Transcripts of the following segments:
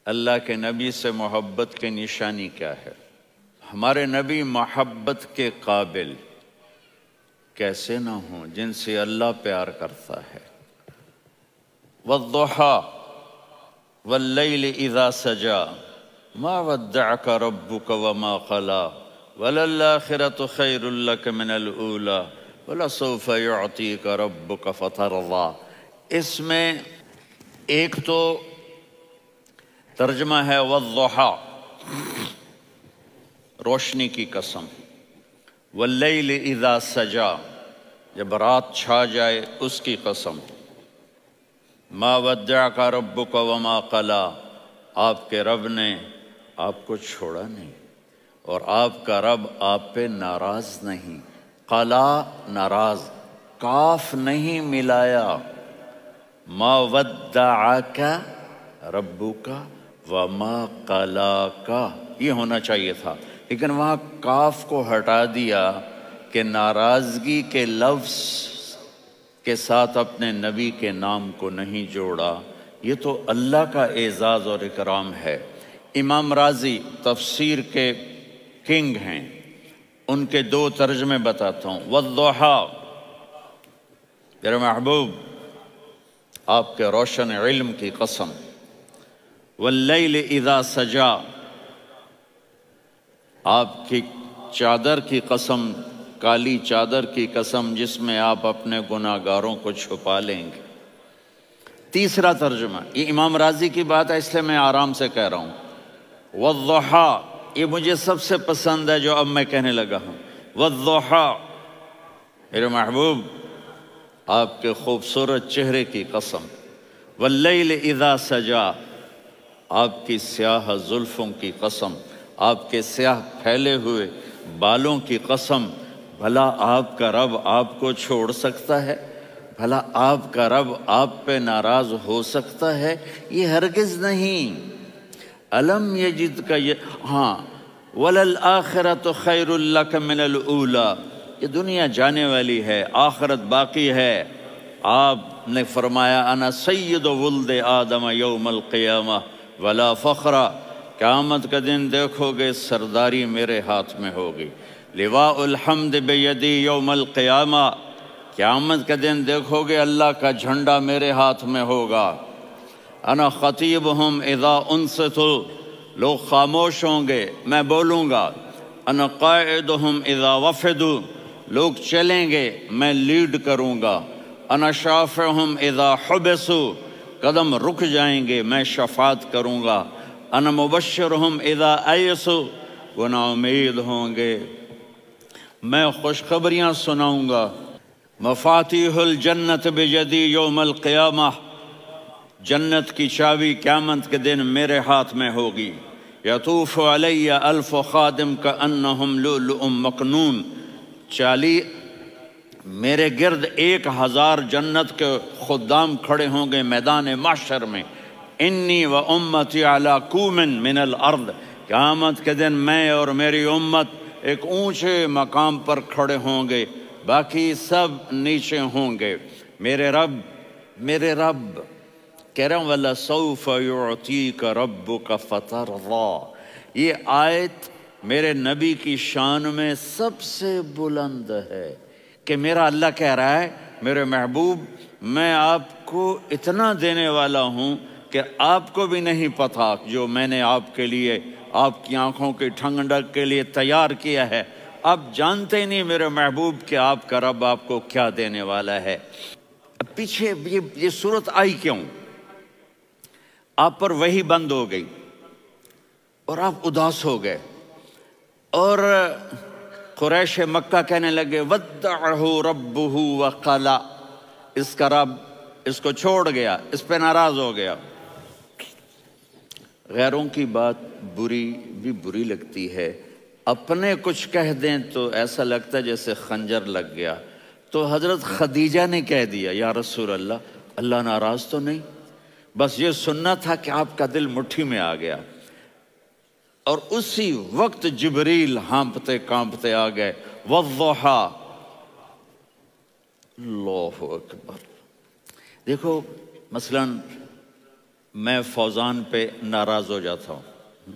اللہ کے نبی سے محبت کی نشانی کیا ہے؟ ہمارے نبی محبت کے قابل کیسے نہ ہوں جن سے اللہ پیار کرتا ہے۔ والضحیٰ واللیل اذا سجا ما ودعک ربک وما قلی وللآخرۃ خیر لک من الاولی ولسوف یعطیک ربک فترضی۔ اس میں ایک تو ترجمہ ہے والضحیٰ، روشنی کی قسم، واللیل اذا سجا، جب رات چھا جائے اس کی قسم، ما ودعک ربک وما قلی، آپ کے رب نے آپ کو چھوڑا نہیں اور آپ کا رب آپ پہ ناراض نہیں۔ قلا ناراض، کاف نہیں ملایا، ما ودعک ربک وما قلاک یہ ہونا چاہیے تھا، لیکن وہاں کاف کو ہٹا دیا کہ ناراضگی کے لفظ کے ساتھ اپنے نبی کے نام کو نہیں جوڑا۔ یہ تو اللہ کا اعزاز اور اکرام ہے۔ امام رازی تفسیر کے کنگ ہیں، ان کے دو ترجمے بتاتا ہوں۔ والضحیٰ، میرے محبوب آپ کے روشن علم کی قسم، واللیل اذا سجا، آپ کی چادر کی قسم، کالی چادر کی قسم جس میں آپ اپنے گناہ گاروں کو چھپا لیں گے۔ تیسرا ترجمہ، یہ امام رازی کی بات ہے اس لیے میں آرام سے کہہ رہا ہوں۔ والضحیٰ، یہ مجھے سب سے پسند ہے جو اب میں کہنے لگا ہوں۔ والضحیٰ، میرے محبوب آپ کے خوبصورت چہرے کی قسم، واللیل اذا سجا، آپ کی سیاہ زلفوں کی قسم، آپ کے سیاہ پھیلے ہوئے بالوں کی قسم۔ بھلا آپ کا رب آپ کو چھوڑ سکتا ہے؟ بھلا آپ کا رب آپ پہ ناراض ہو سکتا ہے؟ یہ ہرگز نہیں۔ الم یجد کا ہاں، وللآخرۃ خیر لک من الاولی، یہ دنیا جانے والی ہے، آخرت باقی ہے۔ آپ نے فرمایا انا سید ولد آدم یوم القیامہ ولا فخر، قیامت کا دن دیکھو گے سرداری میرے ہاتھ میں ہوگی۔ لواء الحمد بیدی یوم القیامہ، قیامت کا دن دیکھو گے اللہ کا جھنڈا میرے ہاتھ میں ہوگا۔ انا خطیبہم اذا انصتوا، لوگ خاموش ہوں گے میں بولوں گا۔ انا قائدہم اذا وفدوا، لوگ چلیں گے میں لیڈ کروں گا۔ انا شافعہم اذا حبسوا، قدم رک جائیں گے میں شفاعت کروں گا۔ انا مبشرہم اذا ایسوا، وہ نا امید ہوں گے میں خوشخبریاں سناؤں گا۔ مفاتیح الجنت بیدی یوم القیامہ، جنت کی چابی قیامت کے دن میرے ہاتھ میں ہوگی۔ یطوف علی الف خادم کانہم لؤلؤ مکنون، میرے گرد 1000 جنت کے خدام کھڑے ہوں گے میدان محشر میں۔ انی و امتی علی کوم من الارض، قیامت کے دن میں اور میری امت ایک اونچے مقام پر کھڑے ہوں گے، باقی سب نیچے ہوں گے۔ میرے رب کہہ رہا ہوں وَلَسَوْفَ يُعْطِيكَ رَبُّكَ فَتَرْضَى، یہ آیت میرے نبی کی شان میں سب سے بلند ہے کہ میرا اللہ کہہ رہا ہے میرے محبوب میں آپ کو اتنا دینے والا ہوں کہ آپ کو بھی نہیں پتا جو میں نے آپ کے لیے، آپ کی آنکھوں کی ٹھنڈک کے لیے تیار کیا ہے۔ آپ جانتے نہیں میرے محبوب کہ آپ کا رب آپ کو کیا دینے والا ہے۔ پیچھے یہ صورت آئی کیوں؟ آپ پر وحی بند ہو گئی اور آپ اداس ہو گئے، اور قریش مکہ کہنے لگے ودعہ ربہ وقلا، اس کا رب اس کو چھوڑ گیا، اس پہ ناراض ہو گیا۔ غیروں کی بات بری لگتی ہے، اپنے کچھ کہہ دیں تو ایسا لگتا ہے جیسے خنجر لگ گیا۔ تو حضرت خدیجہ نے کہہ دیا یا رسول اللہ، اللہ ناراض تو نہیں؟ بس یہ سننا تھا کہ آپ کا دل مٹھی میں آ گیا۔ اور اسی وقت جبریل ہانپتے کانپتے آ گئے، والضحیٰ، اللہ اکبر۔ دیکھو مثلاً میں فوزان پہ ناراض ہو جاتا ہوں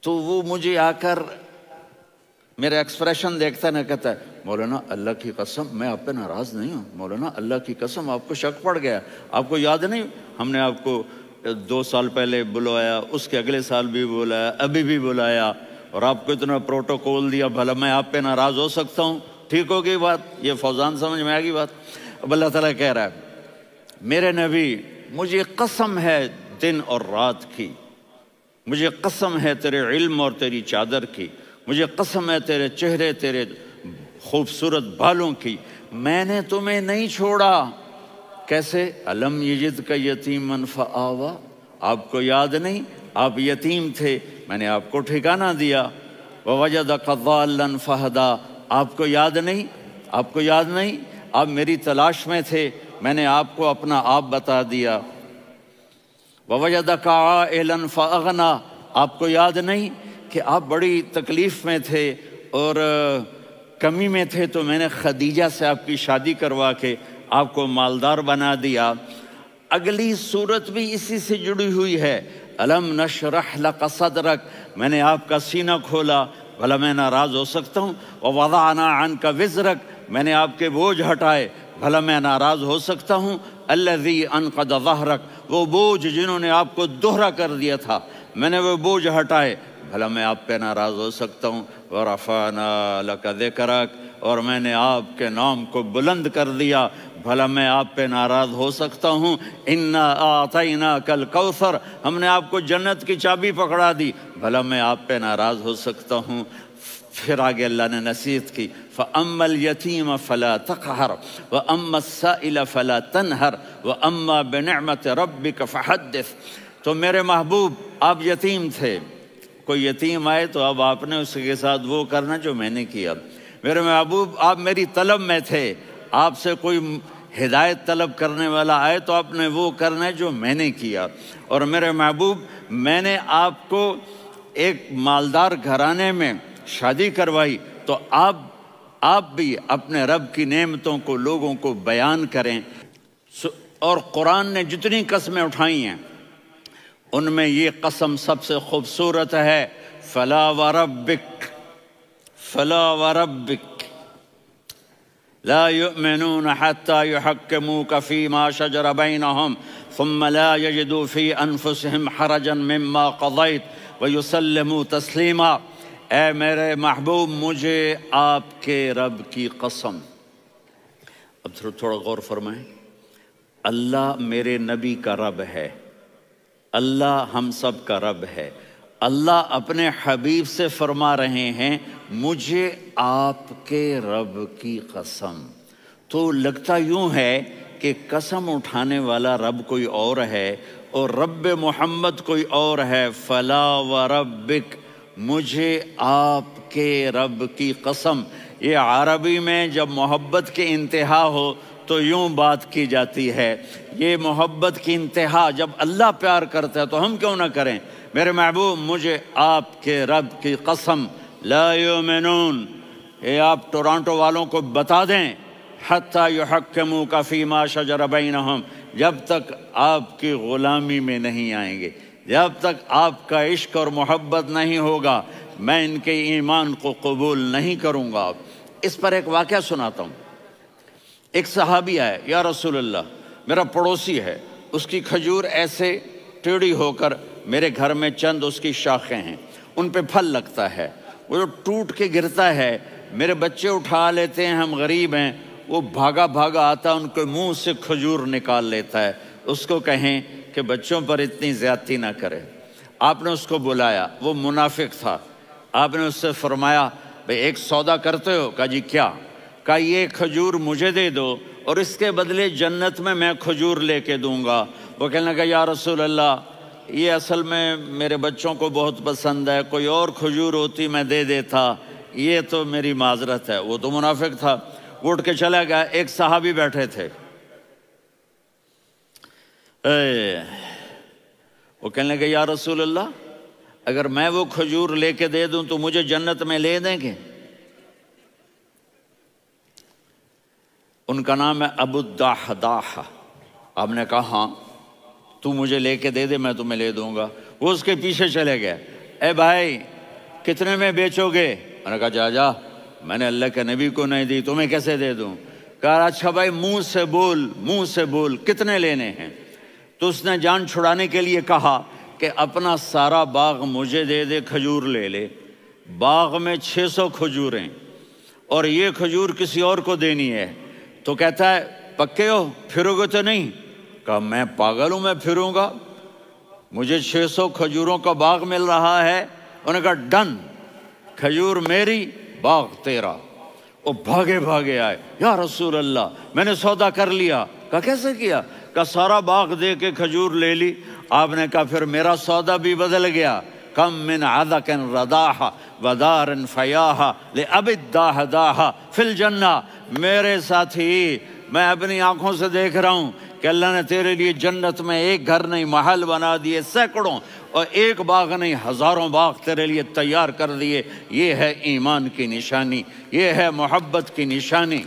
تو وہ مجھے آ کر میرا ایکسپریشن دیکھتا ہے نہ کہتا ہے مولانا اللہ کی قسم میں آپ پہ ناراض نہیں ہوں، مولانا اللہ کی قسم آپ کو شک پڑ گیا، آپ کو یاد نہیں ہم نے آپ کو 2 سال پہلے بلوایا، اس کے اگلے سال بھی بلایا، ابھی بھی بلایا، اور آپ کو اتنا پروٹوکول دیا، بھلا میں آپ پہ ناراض ہو سکتا ہوں؟ ٹھیک ہوگی بات؟ یہ فوزان سمجھ میں آ گئی بات؟ اب اللہ تعالیٰ کہہ رہا ہے میرے نبی مجھے قسم ہے دن اور رات کی، مجھے قسم ہے تیرے علم اور تیری چادر کی، مجھے قسم ہے تیرے چہرے تیرے خوبصورت بالوں کی، میں نے تمہیں نہیں چھوڑا۔ کیسے؟ الم یجد کا یتیمن فآوا، آپ کو یاد نہیں آپ یتیم تھے، میں نے آپ کو ٹھکانہ دیا۔ ووجدک ضالا فہدا، آپ کو یاد نہیں، آپ کو یاد نہیں آپ میری تلاش میں تھے، میں نے آپ کو اپنا آپ بتا دیا۔ ووجدک عائلا فاغنا، آپ کو یاد نہیں کہ آپ بڑی تکلیف میں تھے اور کمی میں تھے تو میں نے خدیجہ سے آپ کی شادی کروا کے آپ کو مالدار بنا دیا۔ اگلی صورت بھی اسی سے جڑی ہوئی ہے، الم نشرح لک صدرک، میں نے آپ کا سینہ کھولا، بھلا میں ناراض ہو سکتا ہوں؟ ووضعنا عنک وزرک، میں نے آپ کے بوجھ ہٹائے، بھلا میں ناراض ہو سکتا ہوں؟ الذی انقض ظہرک، وہ بوجھ جنہوں نے آپ کو دوہرا کر دیا تھا، میں نے وہ بوجھ ہٹائے، بھلا میں آپ پہ ناراض ہو سکتا ہوں؟ ورفعنا لک ذکرک، اور میں نے آپ کے نام کو بلند کر دیا، بھلا میں آپ پہ ناراض ہو سکتا ہوں؟ انا اعطیناک الکوثر، ہم نے آپ کو جنت کی چابی پکڑا دی، بھلا میں آپ پہ ناراض ہو سکتا ہوں؟ پھر آگے اللہ نے نصیحت کی، فَأَمَّا الْيَتِيمَ فَلَا تَقْهَرْ وَأَمَّا السَّائِلَ فَلَا تَنْهَرْ وَأَمَّا بِنِعْمَةِ رَبِّكَ فَحَدِّثْ۔ تو میرے محبوب آپ یتیم تھے، کوئی یتیم آئے تو اب آپ نے اس کے ساتھ وہ کرنا جو میں نے کیا۔ میرے محبوب آپ میری طلب میں تھے، آپ سے کوئی ہدایت طلب کرنے والا آئے تو آپ نے وہ کرنا ہے جو میں نے کیا۔ اور میرے محبوب میں نے آپ کو ایک مالدار گھرانے میں شادی کروائی تو آپ بھی اپنے رب کی نعمتوں کو لوگوں کو بیان کریں۔ اور قرآن نے جتنی قسمیں اٹھائی ہیں ان میں یہ قسم سب سے خوبصورت ہے، فلا وربک، فلا وربک لا يؤمنون حتى يحكموك فيما شجر بينهم ثم لا يجدوا في انفسهم حرجا مما قضيت ويسلموا تسلیما۔ اے میرے محبوب مجھے آپ کے رب کی قسم، اب تھوڑا غور فرمائیں، اللہ میرے نبی کا رب ہے، اللہ ہم سب کا رب ہے، اللہ اپنے حبیب سے فرما رہے ہیں مجھے آپ کے رب کی قسم۔ تو لگتا یوں ہے کہ قسم اٹھانے والا رب کوئی اور ہے اور رب محمد کوئی اور ہے۔ فلا وربک، مجھے آپ کے رب کی قسم۔ یہ عربی میں جب محبت کی انتہا ہو تو یوں بات کی جاتی ہے، یہ محبت کی انتہا جب اللہ پیار کرتا ہے تو ہم کیوں نہ کریں؟ میرے محبوب مجھے آپ کے رب کی قسم، لا یؤمنون، یہ آپ ٹورانٹو والوں کو بتا دیں، حتی یحکموک فیما شجر بینہم، جب تک آپ کی غلامی میں نہیں آئیں گے، جب تک آپ کا عشق اور محبت نہیں ہوگا میں ان کے ایمان کو قبول نہیں کروں گا۔ اس پر ایک واقعہ سناتا ہوں۔ ایک صحابی آئے، یا رسول اللہ میرا پڑوسی ہے، اس کی کھجور ایسے ٹیڑھی ہو کر میرے گھر میں چند اس کی شاخیں ہیں، ان پہ پھل لگتا ہے، وہ جو ٹوٹ کے گرتا ہے میرے بچے اٹھا لیتے ہیں، ہم غریب ہیں، وہ بھاگا بھاگا آتا ان کے منہ سے کھجور نکال لیتا ہے۔ اس کو کہیں کہ بچوں پر اتنی زیادتی نہ کرے۔ آپ نے اس کو بلایا، وہ منافق تھا، آپ نے اس سے فرمایا بھئی ایک سودا کرتے ہو؟ کہا جی کیا؟ کہا یہ کھجور مجھے دے دو اور اس کے بدلے جنت میں کھجور لے کے دوں گا۔ وہ کہنے لگا یا رسول اللہ یہ اصل میں میرے بچوں کو بہت پسند ہے، کوئی اور کھجور ہوتی میں دے دیتا، یہ تو میری معذرت ہے۔ وہ تو منافق تھا، وہ اٹھ کے چلا گیا۔ ایک صحابی بیٹھے تھے، وہ کہنے لگے یا رسول اللہ اگر میں وہ کھجور لے کے دے دوں تو مجھے جنت میں لے دیں گے؟ ان کا نام ہے ابو الدحداح۔ آپ نے کہا ہاں، تو مجھے لے کے دے دے، میں تمہیں لے دوں گا۔ وہ اس کے پیچھے چلے گئے، اے بھائی کتنے میں بیچو گے؟ انہوں نے کہا جا جا، میں نے اللہ کے نبی کو نہیں دی، تمہیں کیسے دے دوں؟ کہا اچھا بھائی منہ سے بول کتنے لینے ہیں؟ تو اس نے جان چھڑانے کے لیے کہا کہ اپنا سارا باغ مجھے دے دے، کھجور لے لے۔ باغ میں 600 کھجوریں اور یہ کھجور کسی اور کو دینی ہے۔ تو کہتا ہے پکے ہو، پھرو گے تو نہیں؟ کہا میں پاگل ہوں، میں پھروں گا؟ مجھے 600 کھجوروں کا باغ مل رہا ہے۔ انہوں نے کہا ڈن، کھجور میری، باغ تیرا۔ وہ بھاگے آئے، یا رسول اللہ میں نے سودا کر لیا۔ کہا کیسے کیا؟ کہا سارا باغ دے کے کھجور لے لی۔ آپ نے کہا پھر میرا سودا بھی بدل گیا۔ کم من عذق رداح ودار فیاح لأبد داہ فی الجنہ۔ میرے ساتھی میں اپنی آنکھوں سے دیکھ رہا ہوں کہ اللہ نے تیرے لیے جنت میں ایک گھر نہیں محل بنا دیے سینکڑوں، اور ایک باغ نہیں ہزاروں باغ تیرے لیے تیار کر دیے۔ یہ ہے ایمان کی نشانی، یہ ہے محبت کی نشانی۔